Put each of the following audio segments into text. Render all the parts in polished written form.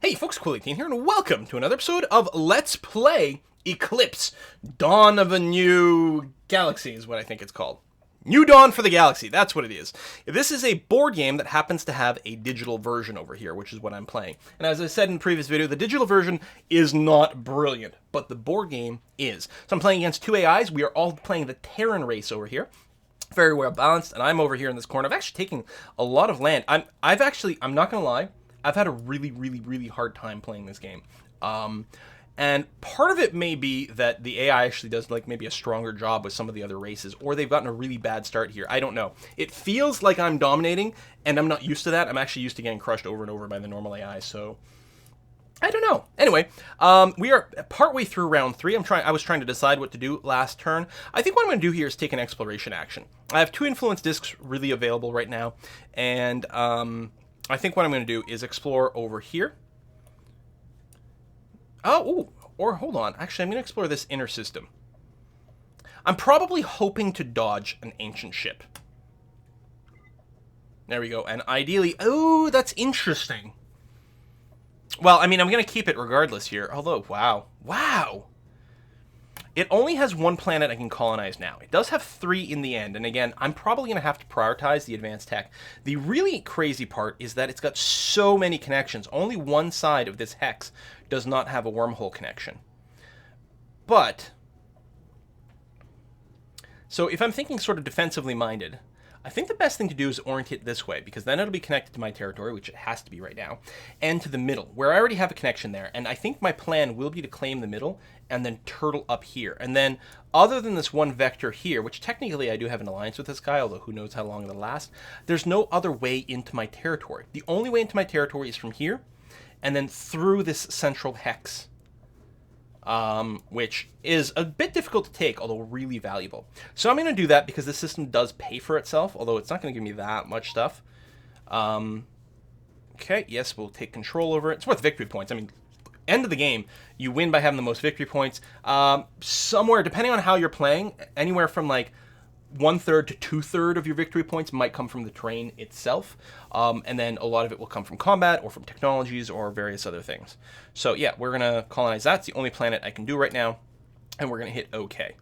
Hey folks, Cool18 here, and welcome to another episode of Let's Play Eclipse, Dawn of a New Galaxy is what I think it's called. New Dawn for the Galaxy, that's what it is. This is a board game that happens to have a digital version over here, which is what I'm playing. And as I said in the previous video, the digital version is not brilliant, but the board game is. So I'm playing against two AIs. We are all playing the Terran race over here. Very well balanced, and I'm over here in this corner. I've actually taken a lot of land. I'm not gonna lie, I've had a really hard time playing this game. And part of it may be that the AI actually does like maybe a stronger job with some of the other races, or they've gotten a really bad start here. I don't know. It feels like I'm dominating, and I'm not used to that. I'm actually used to getting crushed over and over by the normal AI, so I don't know. Anyway, we are partway through round 3. I was trying to decide what to do last turn. I think what I'm going to do here is take an exploration action. I have 2 influence discs really available right now, and I think what I'm going to do is explore over here. Or hold on. Actually, I'm going to explore this inner system. I'm probably hoping to dodge an ancient ship. There we go. And ideally... Oh, that's interesting. Well, I mean, I'm going to keep it regardless here. Although, wow. It only has 1 planet I can colonize now. It does have 3 in the end. And again, I'm probably going to have to prioritize the advanced tech. The really crazy part is that it's got so many connections. Only one side of this hex does not have a wormhole connection. But, so if I'm thinking sort of defensively minded, I think the best thing to do is orient it this way, because then it'll be connected to my territory, which it has to be right now, and to the middle, where I already have a connection there. And I think my plan will be to claim the middle and then turtle up here. And then, other than this one vector here, which technically I do have an alliance with this guy, although who knows how long it'll last, there's no other way into my territory. The only way into my territory is from here, and then through this central hex. Which is a bit difficult to take, although really valuable. So I'm going to do that because this system does pay for itself, although it's not going to give me that much stuff. Okay, yes, we'll take control over it. It's worth victory points. I mean, end of the game, you win by having the most victory points. Somewhere, depending on how you're playing, anywhere from like 1/3 to 2/3 of your victory points might come from the terrain itself, and then a lot of it will come from combat or from technologies or various other things. So yeah, we're gonna colonize that. It's the only planet I can do right now, and we're gonna hit OK.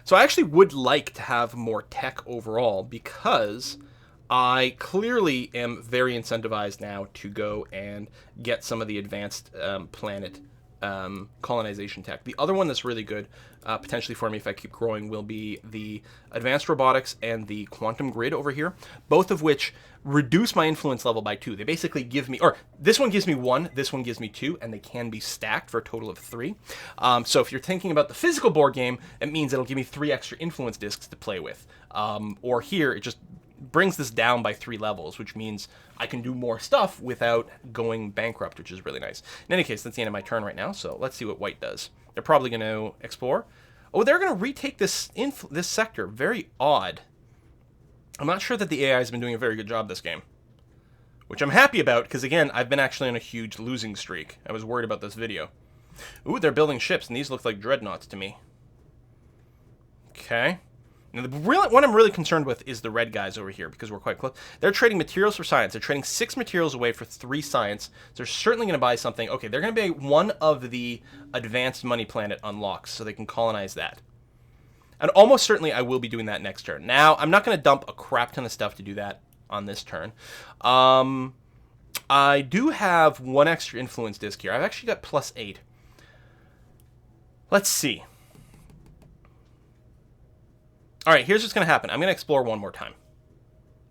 So I actually would like to have more tech overall, because I clearly am very incentivized now to go and get some of the advanced planet colonization tech. The other one that's really good, potentially for me if I keep growing, will be the advanced robotics and the quantum grid over here, both of which reduce my influence level by 2. They basically give me, or this one gives me 1, this one gives me 2, and they can be stacked for a total of 3. So if you're thinking about the physical board game, it means it'll give me 3 extra influence discs to play with. Or here, it just brings this down by 3 levels, which means I can do more stuff without going bankrupt, which is really nice. In any case, that's the end of my turn right now, so let's see what white does. They're probably going to explore. Oh, they're going to retake this sector. Very odd. I'm not sure that the AI has been doing a very good job this game, which I'm happy about, because again, I've been actually on a huge losing streak. I was worried about this video. Ooh, they're building ships, and these look like dreadnoughts to me. Okay. Now, what I'm really concerned with is the red guys over here, because we're quite close. They're trading materials for science. They're trading 6 materials away for 3 science. So they're certainly going to buy something. Okay, they're going to be one of the advanced money planet unlocks, so they can colonize that. And almost certainly I will be doing that next turn. Now, I'm not going to dump a crap ton of stuff to do that on this turn. I do have 1 extra influence disc here. I've actually got +8. Let's see. All right, here's what's going to happen. I'm going to explore one more time.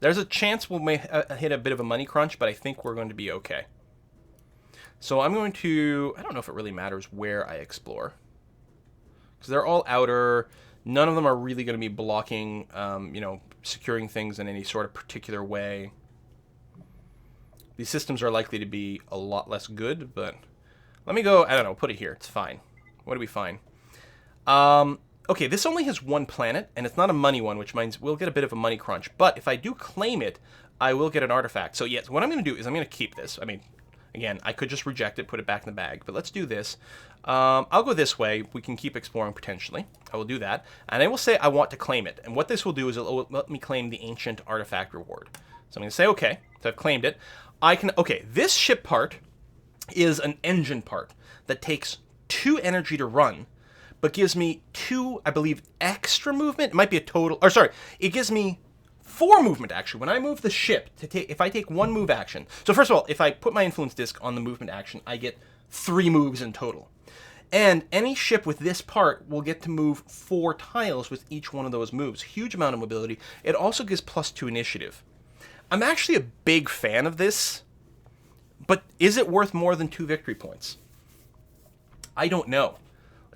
There's a chance we'll hit a bit of a money crunch, but I think we're going to be okay. So I'm going to... I don't know if it really matters where I explore, because they're all outer. None of them are really going to be blocking, securing things in any sort of particular way. These systems are likely to be a lot less good, but let me go... I don't know, put it here. It's fine. What do we find? Okay, this only has 1 planet, and it's not a money one, which means we'll get a bit of a money crunch. But if I do claim it, I will get an artifact. So yes, what I'm going to do is I'm going to keep this. I mean, again, I could just reject it, put it back in the bag, but let's do this. I'll go this way. We can keep exploring potentially. I will do that. And I will say I want to claim it. And what this will do is it'll let me claim the ancient artifact reward. So I'm going to say, okay, so I've claimed it. I can, okay, this ship part is an engine part that takes 2 energy to run, but gives me 2, I believe, extra movement. It might be a total, or sorry, it gives me 4 movement, actually. When I move the ship, if I take 1 move action. So first of all, if I put my influence disc on the movement action, I get 3 moves in total. And any ship with this part will get to move 4 tiles with each one of those moves. Huge amount of mobility. It also gives +2 initiative. I'm actually a big fan of this, but is it worth more than 2 victory points? I don't know.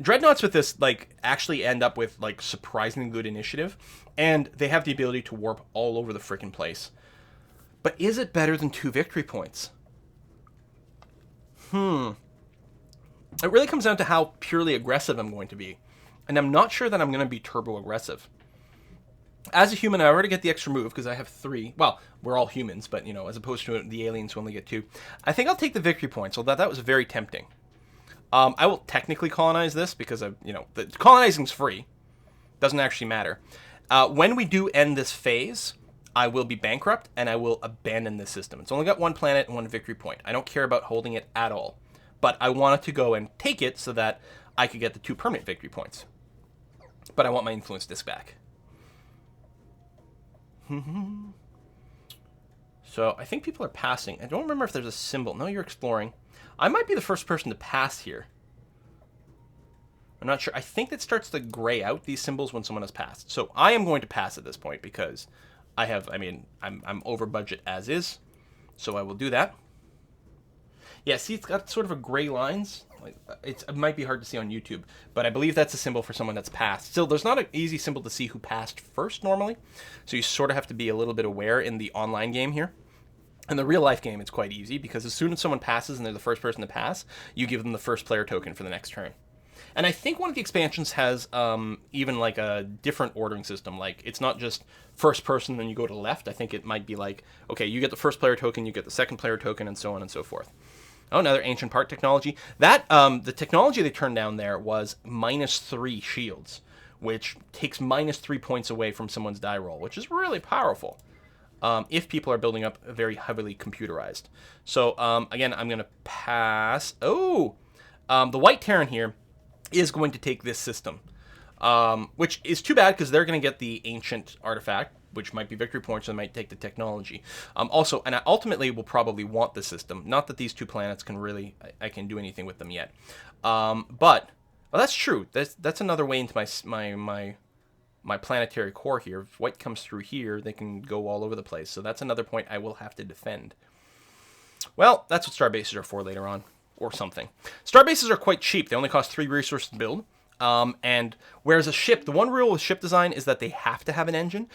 Dreadnoughts with this, like, actually end up with, like, surprisingly good initiative, and they have the ability to warp all over the frickin' place. But is it better than 2 victory points? It really comes down to how purely aggressive I'm going to be, and I'm not sure that I'm going to be turbo aggressive. As a human, I already get the extra move because I have 3. Well, we're all humans, but, you know, as opposed to the aliens who only get 2. I think I'll take the victory points, although that was very tempting. I will technically colonize this because, the colonizing's free. Doesn't actually matter. When we do end this phase, I will be bankrupt and I will abandon this system. It's only got 1 planet and 1 victory point. I don't care about holding it at all. But I wanted to go and take it so that I could get the 2 permanent victory points. But I want my influence disc back. So I think people are passing. I don't remember if there's a symbol. No, you're exploring. I might be the first person to pass here. I'm not sure. I think that starts to gray out these symbols when someone has passed. So I am going to pass at this point because I'm over budget as is. So I will do that. Yeah, see, it's got sort of a gray lines. It might be hard to see on YouTube, but I believe that's a symbol for someone that's passed. Still, there's not an easy symbol to see who passed first normally, so you sort of have to be a little bit aware in the online game here. In the real life game, it's quite easy, because as soon as someone passes and they're the first person to pass, you give them the first player token for the next turn. And I think one of the expansions has even like a different ordering system. Like, it's not just first person, then you go to the left. I think it might be like, okay, you get the first player token, you get the second player token, and so on and so forth. Oh, another ancient part technology. That the technology they turned down there was -3 shields, which takes -3 points away from someone's die roll, which is really powerful if people are building up very heavily computerized. So again, I'm going to pass. Oh, the White Terran here is going to take this system, which is too bad because they're going to get the ancient artifact, which might be victory points, and might take the technology. Also, and I ultimately will probably want the system. Not that these 2 planets can really, I can do anything with them yet. But, well, that's true. That's another way into my planetary core here. If white comes through here, they can go all over the place. So that's another point I will have to defend. Well, that's what star bases are for later on, or something. Star bases are quite cheap. They only cost 3 resources to build. And whereas a ship, the one rule with ship design is that they have to have an engine.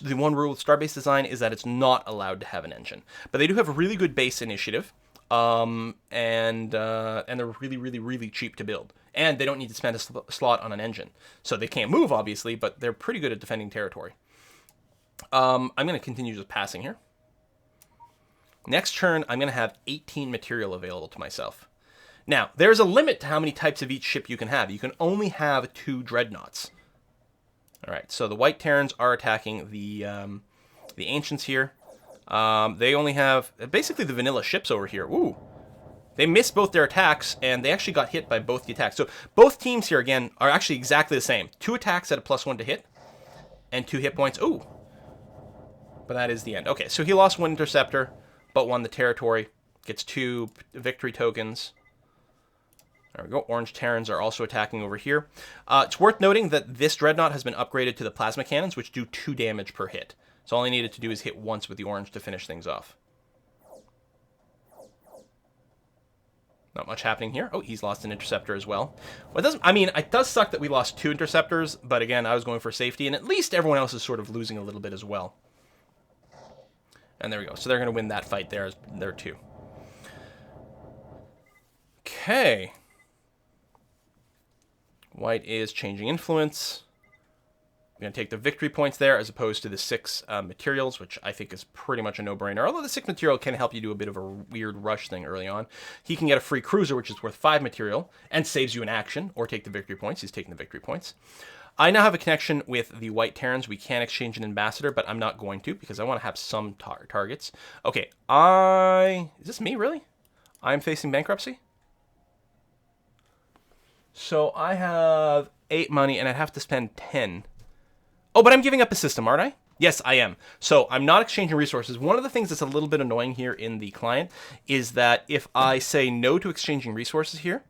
The one rule with starbase design is that it's not allowed to have an engine. But they do have a really good base initiative, and they're really, really, really cheap to build. And they don't need to spend a slot on an engine. So they can't move, obviously, but they're pretty good at defending territory. I'm going to continue just passing here. Next turn, I'm going to have 18 material available to myself. Now, there's a limit to how many types of each ship you can have. You can only have 2 dreadnoughts. All right, so the White Terrans are attacking the Ancients here. They only have basically the vanilla ships over here. Ooh, they missed both their attacks, and they actually got hit by both the attacks. So both teams here, again, are actually exactly the same. 2 attacks at a +1 to hit, and 2 hit points. Ooh, but that is the end. Okay, so he lost 1 interceptor, but won the territory. Gets 2 victory tokens. There we go. Orange Terrans are also attacking over here. It's worth noting that this Dreadnought has been upgraded to the plasma cannons, which do 2 damage per hit. So all I needed to do is hit once with the orange to finish things off. Not much happening here. Oh, he's lost an interceptor as well. Well, it does suck that we lost 2 interceptors, but again, I was going for safety, and at least everyone else is sort of losing a little bit as well. And there we go. So they're going to win that fight there too. Okay. White is changing influence. I'm going to take the victory points there as opposed to the 6 materials, which I think is pretty much a no-brainer. Although the 6 material can help you do a bit of a weird rush thing early on. He can get a free cruiser, which is worth 5 material, and saves you an action, or take the victory points. He's taking the victory points. I now have a connection with the White Terrans. We can exchange an ambassador, but I'm not going to because I want to have some targets. Okay, is this me, really? I'm facing bankruptcy. So I have 8 money, and I'd have to spend 10. Oh, but I'm giving up a system, aren't I? Yes, I am. So I'm not exchanging resources. One of the things that's a little bit annoying here in the client is that if I say no to exchanging resources here,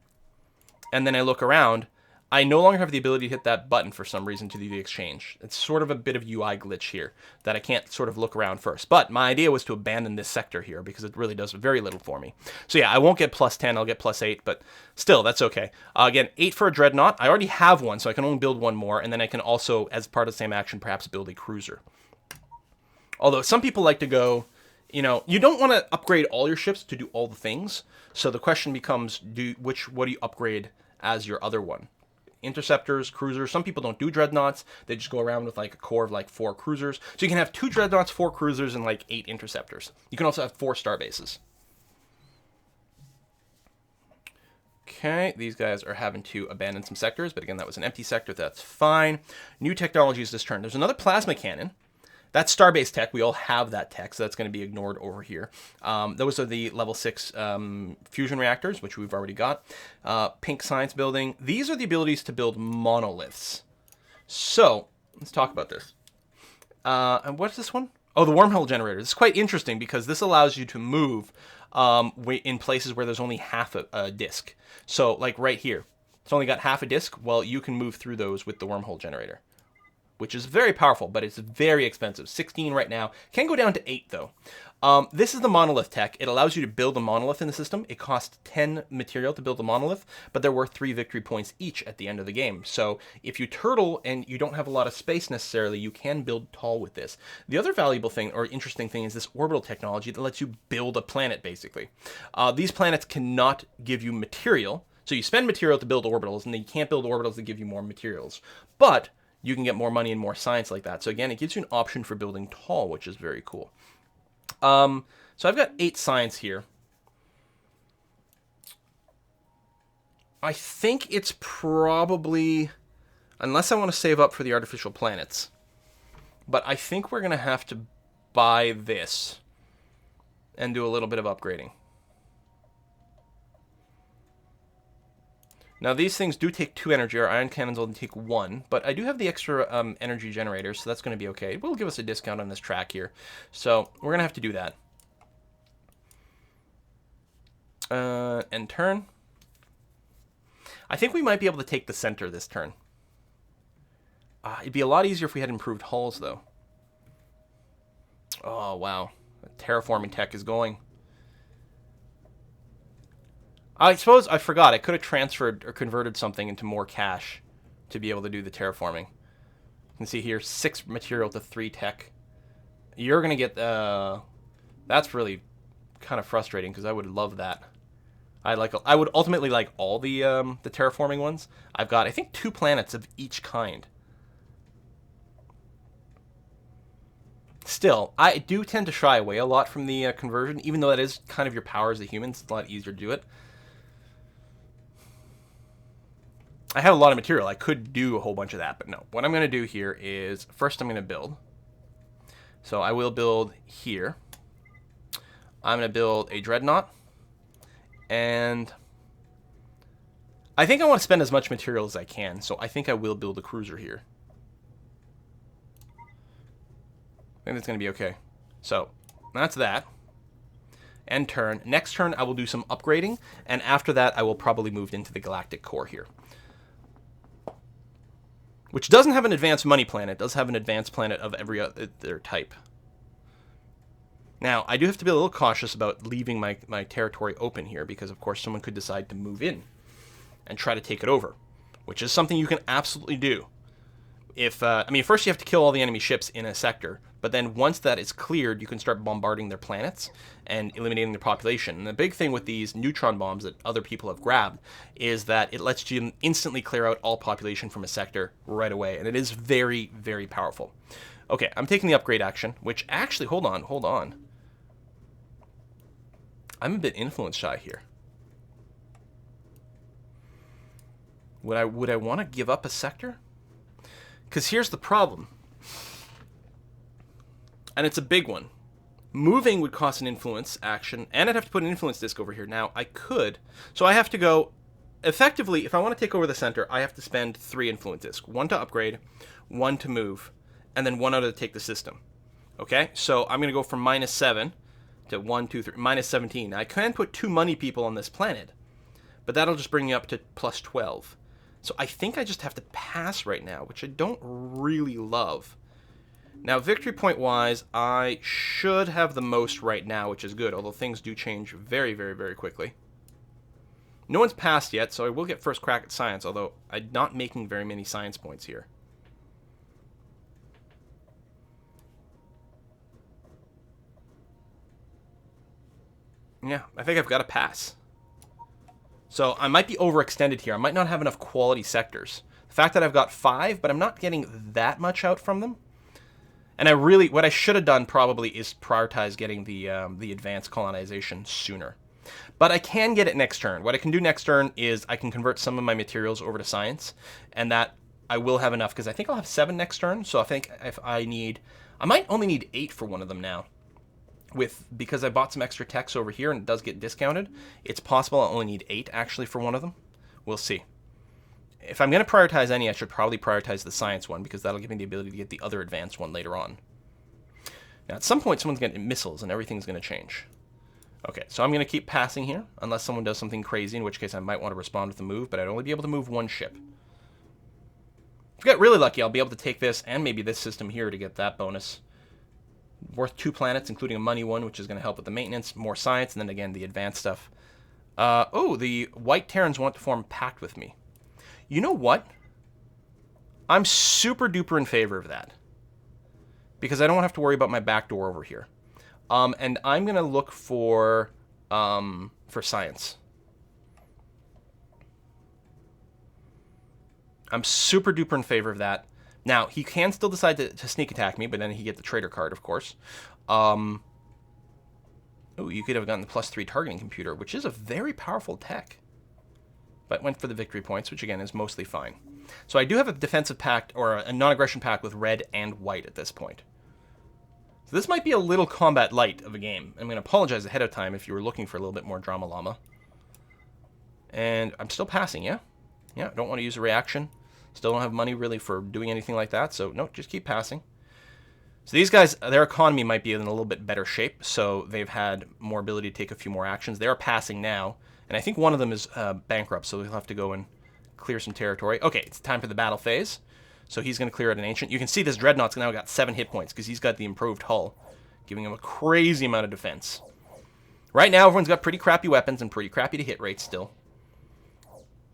and then I look around, I no longer have the ability to hit that button for some reason to do the exchange. It's sort of a bit of UI glitch here that I can't sort of look around first. But my idea was to abandon this sector here because it really does very little for me. So yeah, I won't get plus 10, I'll get plus 8, but still, that's okay. Again, 8 for a Dreadnought. I already have one, so I can only build one more, and then I can also, as part of the same action, perhaps build a cruiser. Although some people like to go, you know, you don't want to upgrade all your ships to do all the things. So the question becomes, what do you upgrade as your other one? Interceptors, cruisers. Some people don't do dreadnoughts. They just go around with like a core of like 4 cruisers. So you can have 2 dreadnoughts, 4 cruisers, and like 8 interceptors. You can also have 4 star bases. Okay, these guys are having to abandon some sectors, but again, that was an empty sector. That's fine. New technologies this turn. There's another plasma cannon. That's Starbase tech. We all have that tech, so that's going to be ignored over here. Those are the level 6 fusion reactors, which we've already got. Pink science building. These are the abilities to build monoliths. So, let's talk about this. And what's this one? Oh, the Wormhole Generator. This is quite interesting because this allows you to move in places where there's only half a disk. So, like right here. It's only got half a disk. Well, you can move through those with the Wormhole Generator, which is very powerful, but it's very expensive. 16 right now. Can go down to 8, though. This is the Monolith Tech. It allows you to build a monolith in the system. It costs 10 material to build a monolith, but they're worth 3 victory points each at the end of the game. So if you turtle and you don't have a lot of space necessarily, you can build tall with this. The other valuable thing, or interesting thing, is this orbital technology that lets you build a planet, basically. These planets cannot give you material, so you spend material to build orbitals, and then you can't build orbitals that give you more materials. But you can get more money and more science like that. So again, it gives you an option for building tall, which is very cool. So I've got 8 science here. I think it's probably, unless I want to save up for the artificial planets, but I think we're going to have to buy this and do a little bit of upgrading. Now, these things do take 2 energy. Our ion cannons only take 1, but I do have the extra energy generators, so that's going to be okay. It will give us a discount on this track here, so we're going to have to do that. End turn. I think we might be able to take the center this turn. It'd be a lot easier if we had improved hulls, though. Oh, wow. Terraforming tech is going. I suppose I forgot. I could have transferred or converted something into more cash to be able to do the terraforming. You can see here, 6 material to 3 tech. You're going to get... that's really kind of frustrating because I would love that. I would ultimately like all the terraforming ones. I've got, I think, 2 planets of each kind. Still, I do tend to shy away a lot from the conversion, even though that is kind of your power as a human. It's a lot easier to do it. I have a lot of material. I could do a whole bunch of that, but no. What I'm going to do here is, first I'm going to build. So I will build here. I'm going to build a dreadnought. And I think I want to spend as much material as I can, so I think I will build a cruiser here. I think that's going to be okay. So that's that. End turn. Next turn, I will do some upgrading, and after that, I will probably move into the galactic core here, which doesn't have an advanced money planet. It does have an advanced planet of every other type. Now, I do have to be a little cautious about leaving my territory open here, because, of course, someone could decide to move in and try to take it over, which is something you can absolutely do. I mean, first you have to kill all the enemy ships in a sector, but then once that is cleared, you can start bombarding their planets and eliminating their population. And the big thing with these neutron bombs that other people have grabbed is that it lets you instantly clear out all population from a sector right away, and it is very, very powerful. Okay, I'm taking the upgrade action, which actually, hold on. I'm a bit influence shy here. Would I want to give up a sector? Because here's the problem. And it's a big one. Moving would cost an influence action, and I'd have to put an influence disc over here. Now, I could. So I have to go... Effectively, if I want to take over the center, I have to spend 3 influence discs. 1 to upgrade, 1 to move, and then 1 out to take the system. Okay? So I'm going to go from -7 to 1, 2, 3, -17. Now, I can put 2 money people on this planet, but that'll just bring you up to +12. So I think I just have to pass right now, which I don't really love. Now, victory point-wise, I should have the most right now, which is good, although things do change very, very, very quickly. No one's passed yet, so I will get first crack at science, although I'm not making very many science points here. Yeah, I think I've got to pass. So I might be overextended here. I might not have enough quality sectors. The fact that I've got 5, but I'm not getting that much out from them. And what I should have done probably is prioritize getting the advanced colonization sooner. But I can get it next turn. What I can do next turn is I can convert some of my materials over to science, and that I will have enough, because I think I'll have 7 next turn, so I think if I might only need 8 for one of them now. Because I bought some extra techs over here and it does get discounted, it's possible I'll only need 8 actually for one of them. We'll see. If I'm going to prioritize any, I should probably prioritize the science one, because that'll give me the ability to get the other advanced one later on. Now, at some point, someone's going to get missiles, and everything's going to change. Okay, so I'm going to keep passing here, unless someone does something crazy, in which case I might want to respond with a move, but I'd only be able to move 1 ship. If I get really lucky, I'll be able to take this, and maybe this system here to get that bonus. Worth 2 planets, including a money one, which is going to help with the maintenance, more science, and then again, the advanced stuff. The White Terrans want to form a pact with me. You know what? I'm super duper in favor of that, because I don't have to worry about my back door over here. And I'm going to look for science. I'm super duper in favor of that. Now, he can still decide to sneak attack me, but then he get the traitor card, of course. Oh, you could have gotten the +3 targeting computer, which is a very powerful tech. But went for the victory points, which again is mostly fine. So I do have a defensive pact, or a non-aggression pact with red and white at this point. So this might be a little combat light of a game. I'm going to apologize ahead of time if you were looking for a little bit more drama llama. And I'm still passing, yeah? Yeah, I don't want to use a reaction. Still don't have money really for doing anything like that, so no, just keep passing. So these guys, their economy might be in a little bit better shape, so they've had more ability to take a few more actions. They're passing now, and I think one of them is bankrupt, so they'll have to go and clear some territory. Okay, it's time for the battle phase. So he's going to clear out an ancient. You can see this Dreadnought's now got 7 hit points, because he's got the improved hull, giving him a crazy amount of defense. Right now, everyone's got pretty crappy weapons and pretty crappy to hit rates still.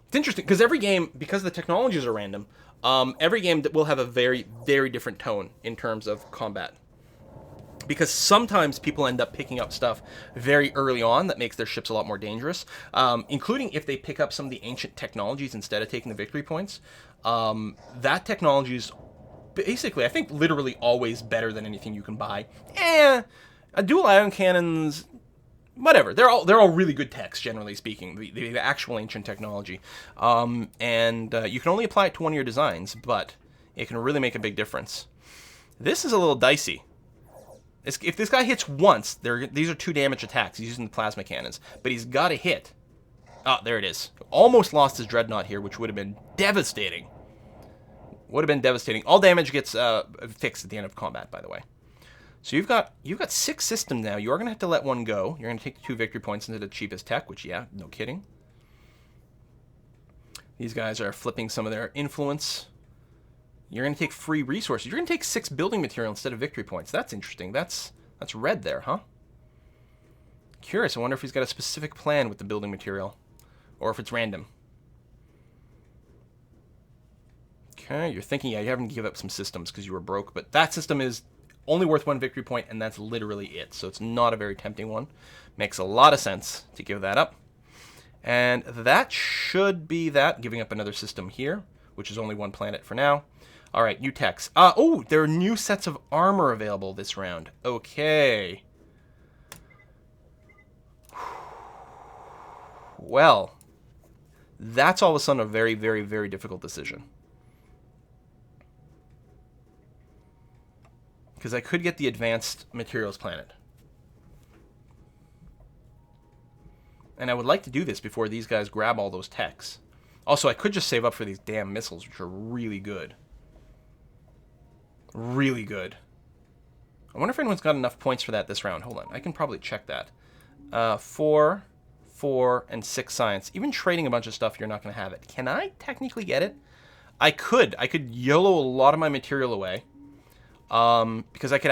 It's interesting, because every game, because the technologies are random, every game will have a very, very different tone in terms of combat. Because sometimes people end up picking up stuff very early on that makes their ships a lot more dangerous, including if they pick up some of the ancient technologies instead of taking the victory points. That technology is basically, I think, literally always better than anything you can buy. Dual ion cannons... Whatever, they're all really good techs, generally speaking, the actual ancient technology. You can only apply it to one of your designs, but it can really make a big difference. This is a little dicey. If this guy hits once, these are 2 damage attacks. He's using the plasma cannons, but he's got to hit. Ah, there it is. Almost lost his Dreadnought here, which would have been devastating. Would have been devastating. All damage gets fixed at the end of combat, by the way. So you've got 6 systems now. You are going to have to let one go. You're going to take the 2 victory points into the cheapest tech, which, yeah, no kidding. These guys are flipping some of their influence. You're going to take free resources. You're going to take 6 building material instead of victory points. That's interesting. That's red there, huh? Curious. I wonder if he's got a specific plan with the building material, or if it's random. Okay, you're thinking, yeah, you're having to give up some systems because you were broke, but that system is only worth 1 victory point, and that's literally it. So it's not a very tempting one. Makes a lot of sense to give that up. And that should be that, giving up another system here, which is only 1 planet for now. All right, new techs. Oh, there are new sets of armor available this round. Okay. Well, that's all of a sudden a very, very, very difficult decision. Because I could get the advanced materials planet. And I would like to do this before these guys grab all those techs. Also, I could just save up for these damn missiles, which are really good. Really good. I wonder if anyone's got enough points for that this round. Hold on, I can probably check that. 4, 4, and 6 science. Even trading a bunch of stuff, you're not going to have it. Can I technically get it? I could. I could YOLO a lot of my material away. Because I could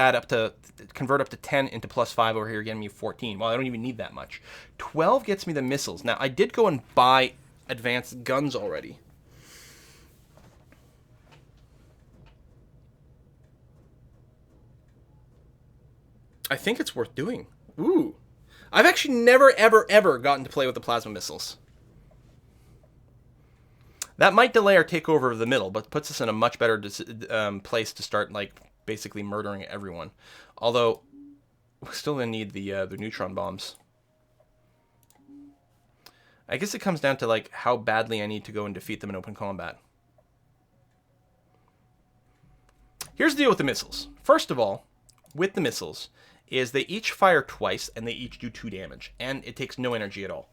convert up to 10 into +5 over here, getting me 14. Well, I don't even need that much. 12 gets me the missiles. Now, I did go and buy advanced guns already. I think it's worth doing. Ooh. I've actually never, ever, ever gotten to play with the plasma missiles. That might delay our takeover of the middle, but puts us in a much better place to start, like, basically murdering everyone. Although, we're still going to need the neutron bombs. I guess it comes down to, like, how badly I need to go and defeat them in open combat. Here's the deal with the missiles. First of all, with the missiles, is they each fire twice, and they each do 2 damage. And it takes no energy at all.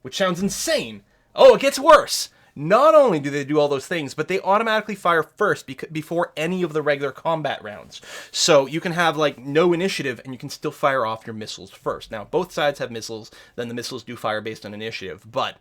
Which sounds insane. Oh, it gets worse! Not only do they do all those things, but they automatically fire first before any of the regular combat rounds. So you can have, like, no initiative, and you can still fire off your missiles first. Now, both sides have missiles, then the missiles do fire based on initiative, but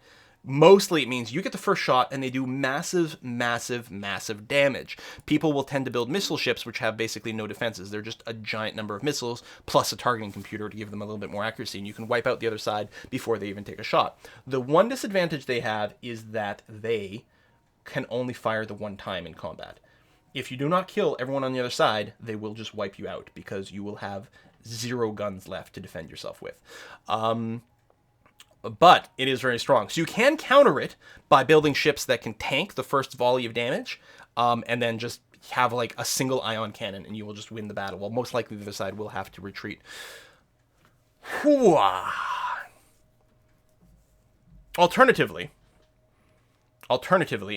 mostly it means you get the first shot, and they do massive, massive, massive damage. People will tend to build missile ships, which have basically no defenses. They're just a giant number of missiles, plus a targeting computer to give them a little bit more accuracy, and you can wipe out the other side before they even take a shot. The one disadvantage they have is that they can only fire the one time in combat. If you do not kill everyone on the other side, they will just wipe you out, because you will have 0 guns left to defend yourself with. But it is very strong. So you can counter it by building ships that can tank the first volley of damage, and then just have, like, a single ion cannon, and you will just win the battle. Well, most likely the other side will have to retreat. Alternatively,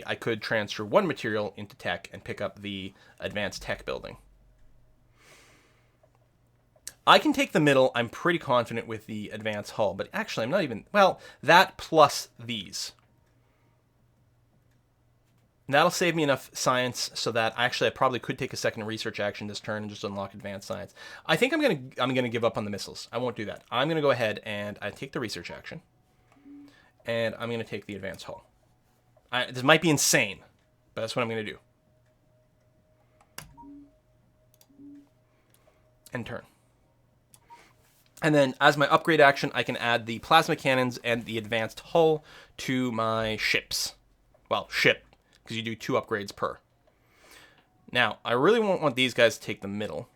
I could transfer 1 material into tech and pick up the advanced tech building. I can take the middle. I'm pretty confident with the advanced hull, but actually I'm not even... Well, that plus these. That'll save me enough science so that I probably could take a second research action this turn and just unlock advanced science. I think I'm gonna give up on the missiles. I won't do that. I'm gonna go ahead and I take the research action, and I'm gonna take the advanced hull. This might be insane, but that's what I'm gonna do. End turn. And then, as my upgrade action, I can add the plasma cannons and the advanced hull to my ships. Well, ship, because you do 2 upgrades per. Now, I really won't want these guys to take the middle.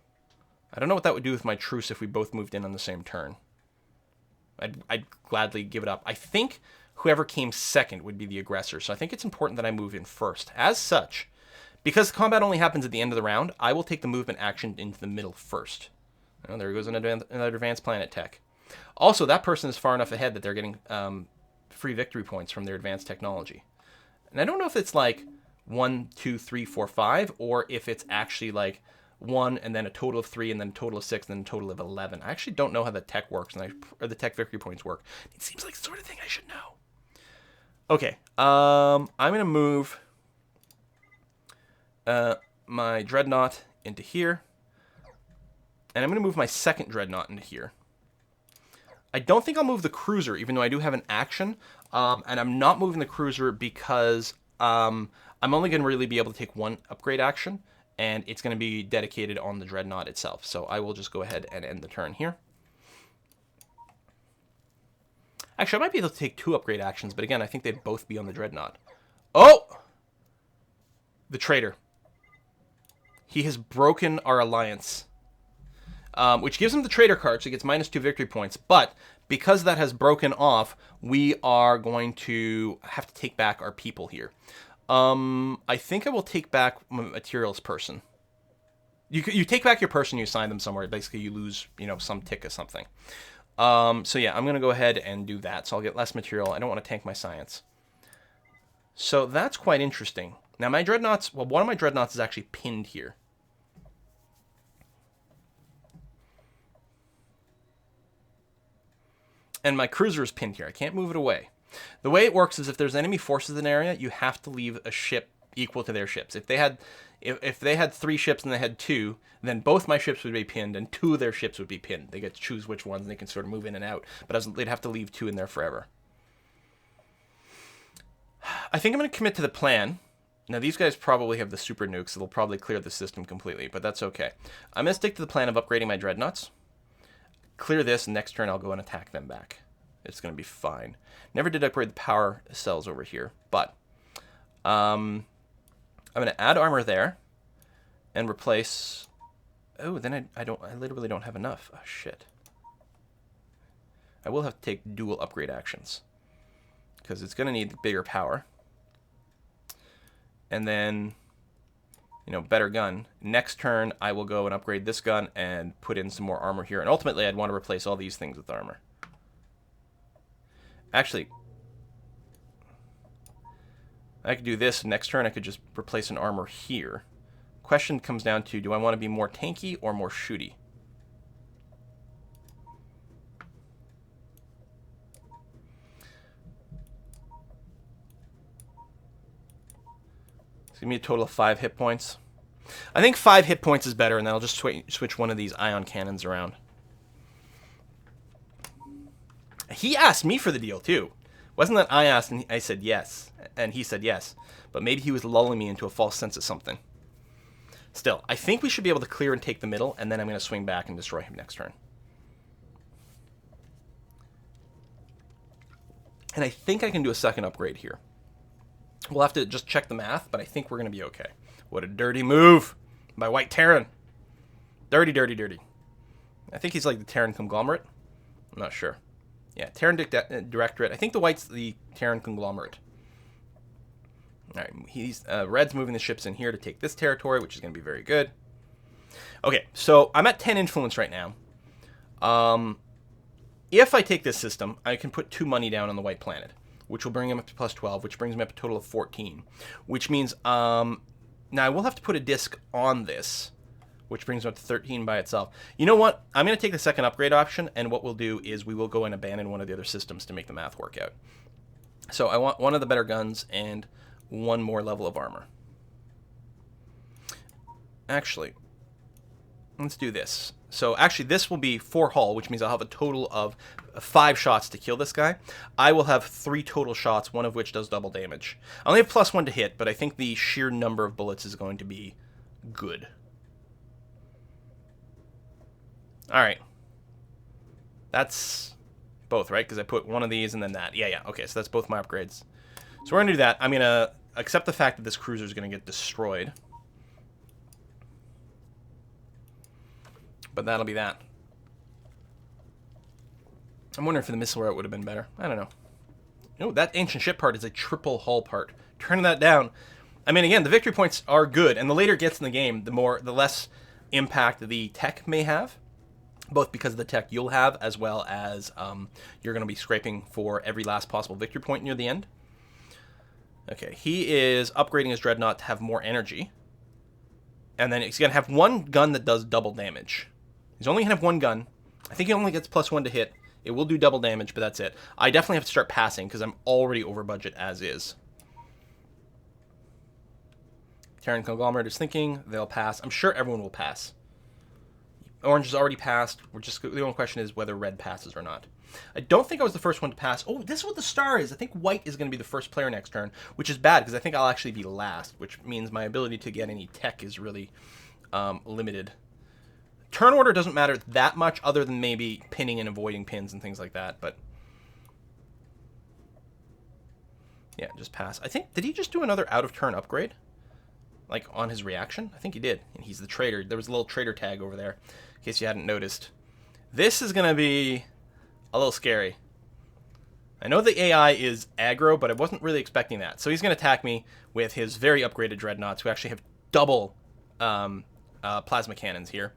I don't know what that would do with my truce if we both moved in on the same turn. I'd gladly give it up. I think whoever came second would be the aggressor, so I think it's important that I move in first. As such, because combat only happens at the end of the round, I will take the movement action into the middle first. Oh, there goes another advanced planet tech. Also, that person is far enough ahead that they're getting free victory points from their advanced technology. And I don't know if it's like 1, 2, 3, 4, 5, or if it's actually like 1 and then a total of 3 and then a total of 6 and then a total of 11. I actually don't know how the tech works or the tech victory points work. It seems like the sort of thing I should know. Okay, I'm gonna move my dreadnought into here. And I'm going to move my second dreadnought into here. I don't think I'll move the cruiser, even though I do have an action. And I'm not moving the cruiser because I'm only going to really be able to take 1 upgrade action. And it's going to be dedicated on the dreadnought itself. So I will just go ahead and end the turn here. Actually, I might be able to take 2 upgrade actions. But again, I think they'd both be on the dreadnought. Oh! The traitor. He has broken our alliance. Which gives him the traitor card, so he gets -2 victory points. But because that has broken off, we are going to have to take back our people here. I think I will take back my materials person. You take back your person, you assign them somewhere. Basically, you lose, some tick or something. So yeah, I'm going to go ahead and do that. So I'll get less material. I don't want to tank my science. So that's quite interesting. Now my dreadnoughts, well, one of my dreadnoughts is actually pinned here. And my cruiser is pinned here. I can't move it away. The way it works is if there's enemy forces in an area, you have to leave a ship equal to their ships. If they had 3 ships and they had 2, then both my ships would be pinned and 2 of their ships would be pinned. They get to choose which ones and they can sort of move in and out. But they'd have to leave 2 in there forever. I think I'm going to commit to the plan. Now, these guys probably have the super nukes, so they'll probably clear the system completely, but that's okay. I'm going to stick to the plan of upgrading my dreadnoughts. Clear this, and next turn I'll go and attack them back. It's going to be fine. Never did upgrade the power cells over here, but I'm going to add armor there and replace... Oh, then I literally don't have enough. Oh, shit. I will have to take dual upgrade actions because it's going to need bigger power. And then, better gun. Next turn, I will go and upgrade this gun and put in some more armor here. And ultimately, I'd want to replace all these things with armor. Actually, I could do this. Next turn, I could just replace an armor here. Question comes down to, do I want to be more tanky or more shooty? It's going to be a total of 5 hit points. I think 5 hit points is better, and then I'll just switch one of these ion cannons around. He asked me for the deal, too. Wasn't that I asked and I said yes, and he said yes. But maybe he was lulling me into a false sense of something. Still, I think we should be able to clear and take the middle, and then I'm going to swing back and destroy him next turn. And I think I can do a second upgrade here. We'll have to just check the math, but I think we're going to be okay. What a dirty move by White Terran. Dirty, dirty, dirty. I think he's like the Terran conglomerate. I'm not sure. Yeah, Terran Directorate. I think the White's the Terran conglomerate. All right, Red's moving the ships in here to take this territory, which is going to be very good. Okay, so I'm at 10 influence right now. If I take this system, I can put 2 money down on the White planet, which will bring him up to plus 12, which brings me up a total of 14. Which means, now I will have to put a disc on this, which brings me up to 13 by itself. You know what? I'm going to take the second upgrade option, and what we'll do is we will go and abandon one of the other systems to make the math work out. So I want one of the better guns and 1 more level of armor. Actually, let's do this. So actually this will be 4 hull, which means I'll have a total of 5 shots to kill this guy. I will have 3 total shots, one of which does double damage. I only have +1 to hit, but I think the sheer number of bullets is going to be good. Alright. That's both, right? Because I put one of these and then that. Yeah. Okay, so that's both my upgrades. So we're going to do that. I'm going to accept the fact that this cruiser is going to get destroyed. But that'll be that. I'm wondering if the missile route would have been better. I don't know. Oh, that ancient ship part is a triple hull part. Turning that down. I mean, again, the victory points are good, and the later it gets in the game, the less impact the tech may have. Both because of the tech you'll have, as well as you're going to be scraping for every last possible victory point near the end. Okay, he is upgrading his dreadnought to have more energy. And then he's going to have 1 gun that does double damage. He's only going to have 1 gun. I think he only gets +1 to hit. It will do double damage, but that's it. I definitely have to start passing because I'm already over budget as is. Terran Conglomerate is thinking they'll pass. I'm sure everyone will pass. Orange has already passed. The only question is whether red passes or not. I don't think I was the first one to pass. Oh, this is what the star is. I think white is going to be the first player next turn, which is bad because I think I'll actually be last, which means my ability to get any tech is really limited. Turn order doesn't matter that much other than maybe pinning and avoiding pins and things like that, but yeah, just pass. I think, did he just do another out-of-turn upgrade? Like, on his reaction? I think he did. And he's the traitor. There was a little traitor tag over there, in case you hadn't noticed. This is going to be a little scary. I know the AI is aggro, but I wasn't really expecting that. So he's going to attack me with his very upgraded dreadnoughts, who actually have double plasma cannons here,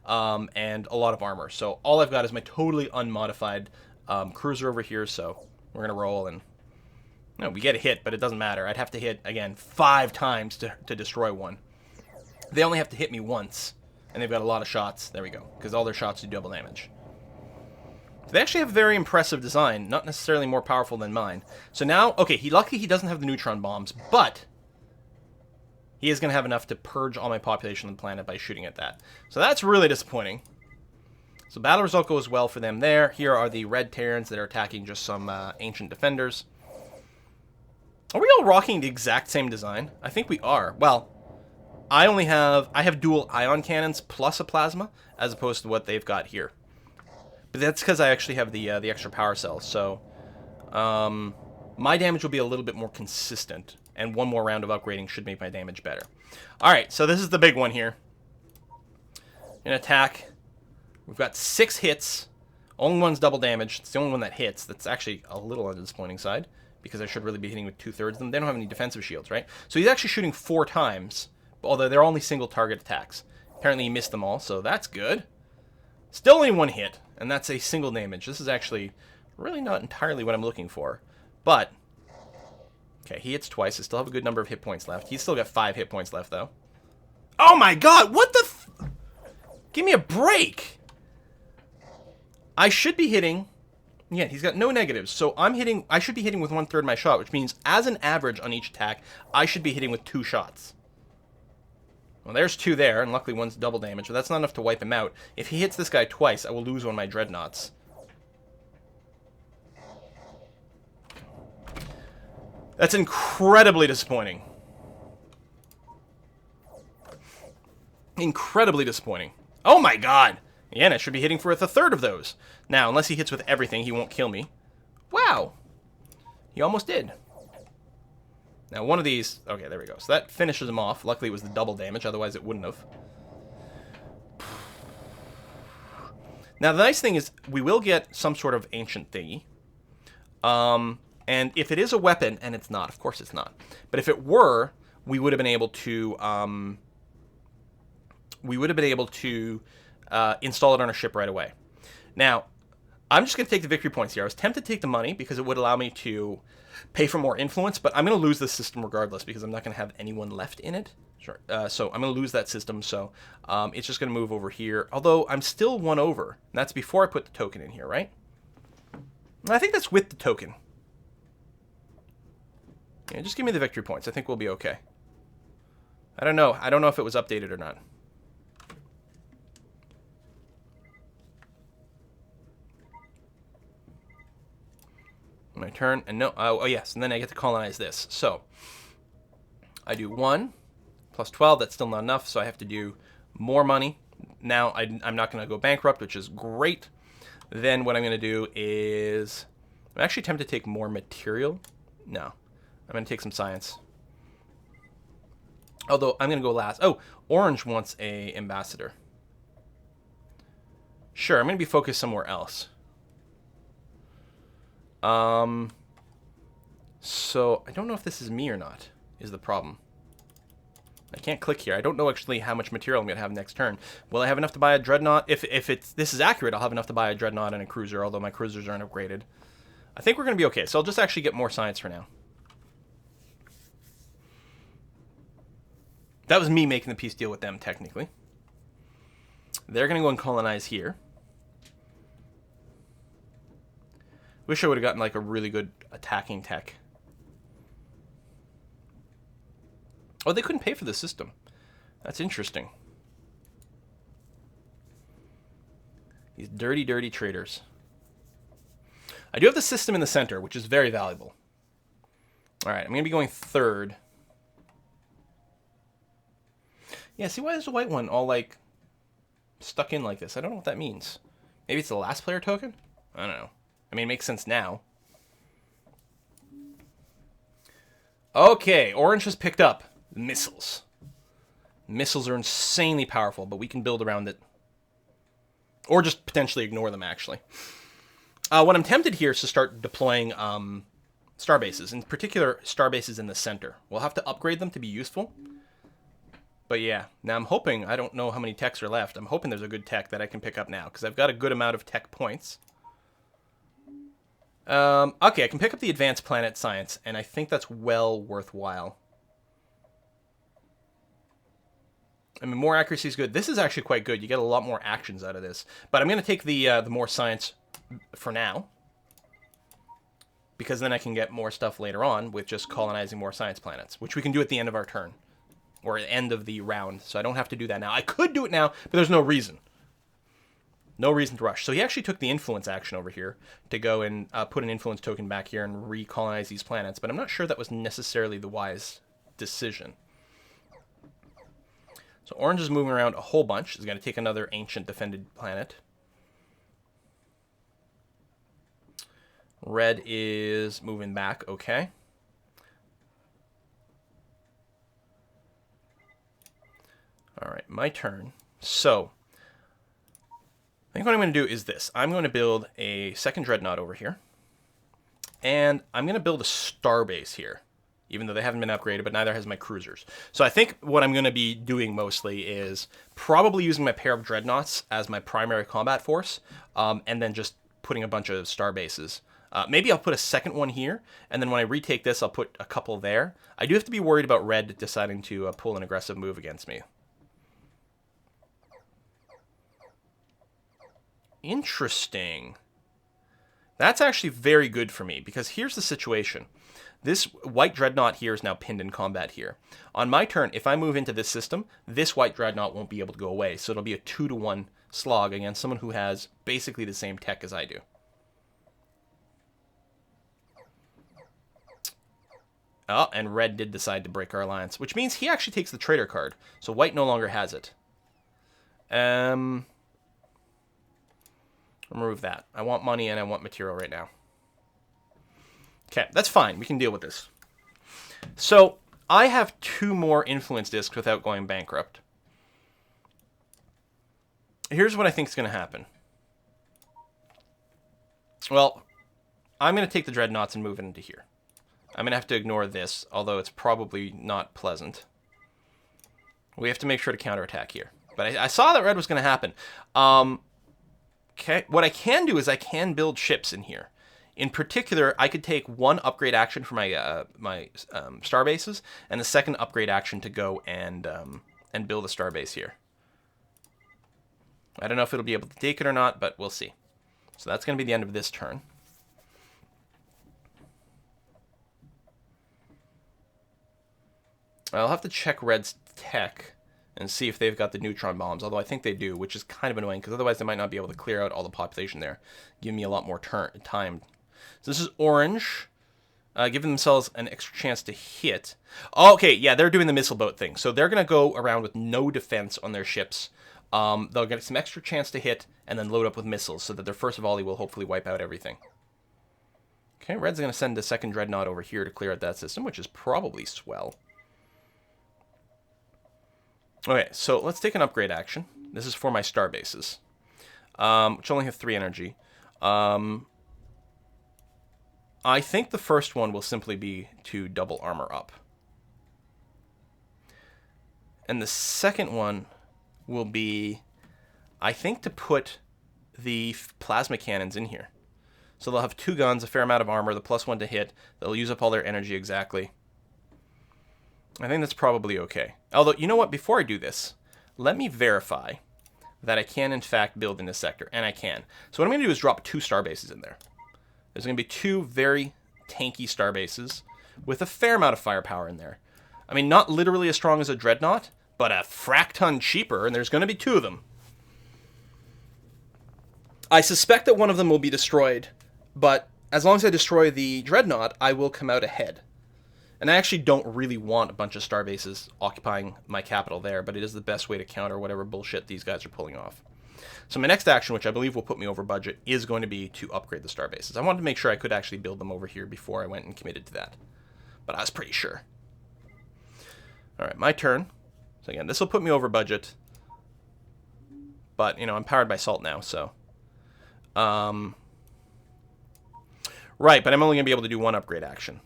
and a lot of armor. So all I've got is my totally unmodified cruiser over here, so we're going to roll and... No, we get a hit, but it doesn't matter. I'd have to hit, again, 5 times to destroy one. They only have to hit me once, and they've got a lot of shots. There we go, because all their shots do double damage. They actually have a very impressive design, not necessarily more powerful than mine. So now, okay, luckily he doesn't have the neutron bombs, but he is going to have enough to purge all my population on the planet by shooting at that. So that's really disappointing. So battle result goes well for them there. Here are the red Terrans that are attacking just some ancient defenders. Are we all rocking the exact same design? I think we are. Well, I have dual ion cannons plus a plasma, as opposed to what they've got here. But that's because I actually have the extra power cells. So my damage will be a little bit more consistent, and one more round of upgrading should make my damage better. All right, so this is the big one here. An attack. We've got 6 hits. Only one's double damage. It's the only one that hits. That's actually a little on the disappointing side, because I should really be hitting with 2/3 of them. They don't have any defensive shields, right? So he's actually shooting 4 times, although they're only single target attacks. Apparently he missed them all, so that's good. Still only 1 hit, and that's a single damage. This is actually really not entirely what I'm looking for. But, okay, he hits twice. I still have a good number of hit points left. He's still got 5 hit points left, though. Oh my god, what the give me a break! I should be hitting... Yeah, he's got no negatives, so I should be hitting with 1/3 my shot, which means as an average on each attack, I should be hitting with 2 shots. Well, there's 2 there, and luckily one's double damage, but that's not enough to wipe him out. If he hits this guy twice, I will lose one of my dreadnoughts. That's incredibly disappointing. Incredibly disappointing. Oh my god! Again, I should be hitting for a 1/3 of those. Now, unless he hits with everything, he won't kill me. Wow! He almost did. Now, one of these... Okay, there we go. So that finishes him off. Luckily, it was the double damage. Otherwise, it wouldn't have. Now, the nice thing is, we will get some sort of ancient thingy. And if it is a weapon, and it's not, of course it's not. But if it were, we would have been able to... install it on our ship right away. Now, I'm just going to take the victory points here. I was tempted to take the money because it would allow me to pay for more influence, but I'm going to lose this system regardless because I'm not going to have anyone left in it. Sure. So I'm going to lose that system, so it's just going to move over here. Although I'm still 1 over. And that's before I put the token in here, right? I think that's with the token. Yeah, just give me the victory points. I think we'll be okay. I don't know. I don't know if it was updated or not. My turn, and no, oh yes, and then I get to colonize this. So, I do 1 plus 12, that's still not enough, so I have to do more money. Now, I'm not going to go bankrupt, which is great. Then what I'm going to do is, I'm actually tempted to take more material. No, I'm going to take some science. Although, I'm going to go last. Oh, Orange wants a ambassador. Sure, I'm going to be focused somewhere else. So, I don't know if this is me or not, is the problem. I can't click here. I don't know actually how much material I'm going to have next turn. Will I have enough to buy a dreadnought? If this is accurate, I'll have enough to buy a dreadnought and a cruiser, although my cruisers aren't upgraded. I think we're going to be okay, so I'll just actually get more science for now. That was me making the peace deal with them, technically. They're going to go and colonize here. Wish I would have gotten like a really good attacking tech. Oh, they couldn't pay for the system. That's interesting. These dirty, dirty traders. I do have the system in the center, which is very valuable. Alright, I'm going to be going 3rd. Yeah, see, why is the white one all like stuck in like this? I don't know what that means. Maybe it's the last player token? I don't know. I mean, it makes sense now. Okay, Orange has picked up missiles. Missiles are insanely powerful, but we can build around it. Or just potentially ignore them, actually. What I'm tempted here is to start deploying star bases. In particular, star bases in the center. We'll have to upgrade them to be useful. But yeah, now I'm hoping, I don't know how many techs are left. I'm hoping there's a good tech that I can pick up now, because I've got a good amount of tech points. Okay, I can pick up the Advanced Planet Science, and I think that's well worthwhile. I mean, more accuracy is good. This is actually quite good. You get a lot more actions out of this. But I'm going to take the more science for now. Because then I can get more stuff later on with just colonizing more science planets, which we can do at the end of our turn. Or at the end of the round, so I don't have to do that now. I could do it now, but there's no reason. No reason to rush. So he actually took the influence action over here to go and put an influence token back here and recolonize these planets, but I'm not sure that was necessarily the wise decision. So orange is moving around a whole bunch. He's going to take another ancient defended planet. Red is moving back, okay. All right, my turn. So, I think what I'm going to do is this. I'm going to build a second dreadnought over here. And I'm going to build a starbase here. Even though they haven't been upgraded, but neither has my cruisers. So I think what I'm going to be doing mostly is probably using my pair of dreadnoughts as my primary combat force. And then just putting a bunch of starbases. Maybe I'll put a second one here. And then when I retake this, I'll put a couple there. I do have to be worried about red deciding to pull an aggressive move against me. Interesting. That's actually very good for me, because here's the situation. This white dreadnought here is now pinned in combat here. On my turn, if I move into this system, this white dreadnought won't be able to go away, so it'll be a 2-to-1 slog against someone who has basically the same tech as I do. Oh, and red did decide to break our alliance, which means he actually takes the traitor card, so white no longer has it. Remove that. I want money and I want material right now. Okay, that's fine. We can deal with this. So, I have 2 more influence discs without going bankrupt. Here's what I think is going to happen. Well, I'm going to take the dreadnoughts and move it into here. I'm going to have to ignore this, although it's probably not pleasant. We have to make sure to counterattack here. But I saw that red was going to happen. Okay, what I can do is I can build ships in here. In particular, I could take 1 upgrade action for my star bases, and the second upgrade action to go and build a star base here. I don't know if it'll be able to take it or not, but we'll see. So that's going to be the end of this turn. I'll have to check red's tech and see if they've got the neutron bombs, although I think they do, which is kind of annoying, because otherwise they might not be able to clear out all the population there. Give me a lot more time. So this is orange, giving themselves an extra chance to hit. Oh, okay, yeah, they're doing the missile boat thing. So they're going to go around with no defense on their ships. They'll get some extra chance to hit, and then load up with missiles, so that their first volley will hopefully wipe out everything. Okay, red's going to send the second dreadnought over here to clear out that system, which is probably swell. Okay, so let's take an upgrade action. This is for my star bases, which only have 3 energy. I think the first one will simply be to double armor up. And the second one will be, I think, to put the plasma cannons in here. So they'll have 2 guns, a fair amount of armor, the +1 to hit. They'll use up all their energy exactly. I think that's probably okay. Although, you know what? Before I do this, let me verify that I can, in fact, build in this sector. And I can. So what I'm going to do is drop 2 star bases in there. There's going to be 2 very tanky star bases with a fair amount of firepower in there. I mean, not literally as strong as a dreadnought, but a frack ton cheaper, and there's going to be 2 of them. I suspect that one of them will be destroyed, but as long as I destroy the dreadnought, I will come out ahead. And I actually don't really want a bunch of star bases occupying my capital there, but it is the best way to counter whatever bullshit these guys are pulling off. So my next action, which I believe will put me over budget, is going to be to upgrade the star bases. I wanted to make sure I could actually build them over here before I went and committed to that. But I was pretty sure. Alright, my turn. So again, this will put me over budget. But, you know, I'm powered by salt now, so... Right, but I'm only going to be able to do 1 upgrade action.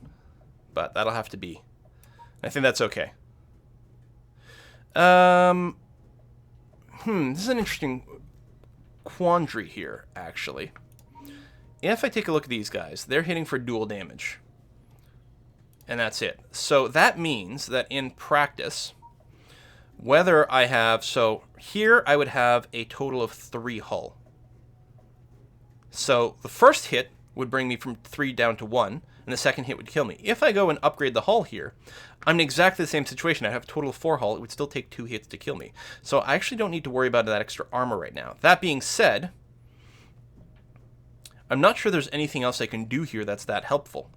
But that'll have to be. I think that's okay. This is an interesting quandary here, actually. If I take a look at these guys, they're hitting for dual damage. And that's it. So that means that in practice, whether I have... So here I would have a total of 3 hull. So the first hit would bring me from 3 down to 1, and the second hit would kill me. If I go and upgrade the hull here, I'm in exactly the same situation. I have a total of 4 hull. It would still take 2 hits to kill me. So I actually don't need to worry about that extra armor right now. That being said, I'm not sure there's anything else I can do here that's that helpful.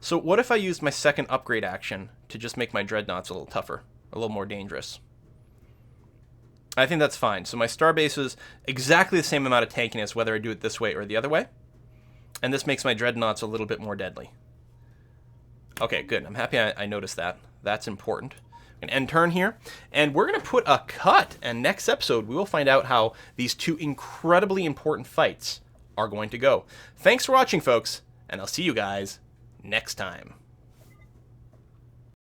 So what if I used my second upgrade action to just make my dreadnoughts a little tougher, a little more dangerous? I think that's fine. So my starbase is exactly the same amount of tankiness whether I do it this way or the other way. And this makes my dreadnoughts a little bit more deadly. Okay, good. I'm happy I noticed that. That's important. I'm going to end turn here. And we're going to put a cut. And next episode, we will find out how these 2 incredibly important fights are going to go. Thanks for watching, folks. And I'll see you guys next time.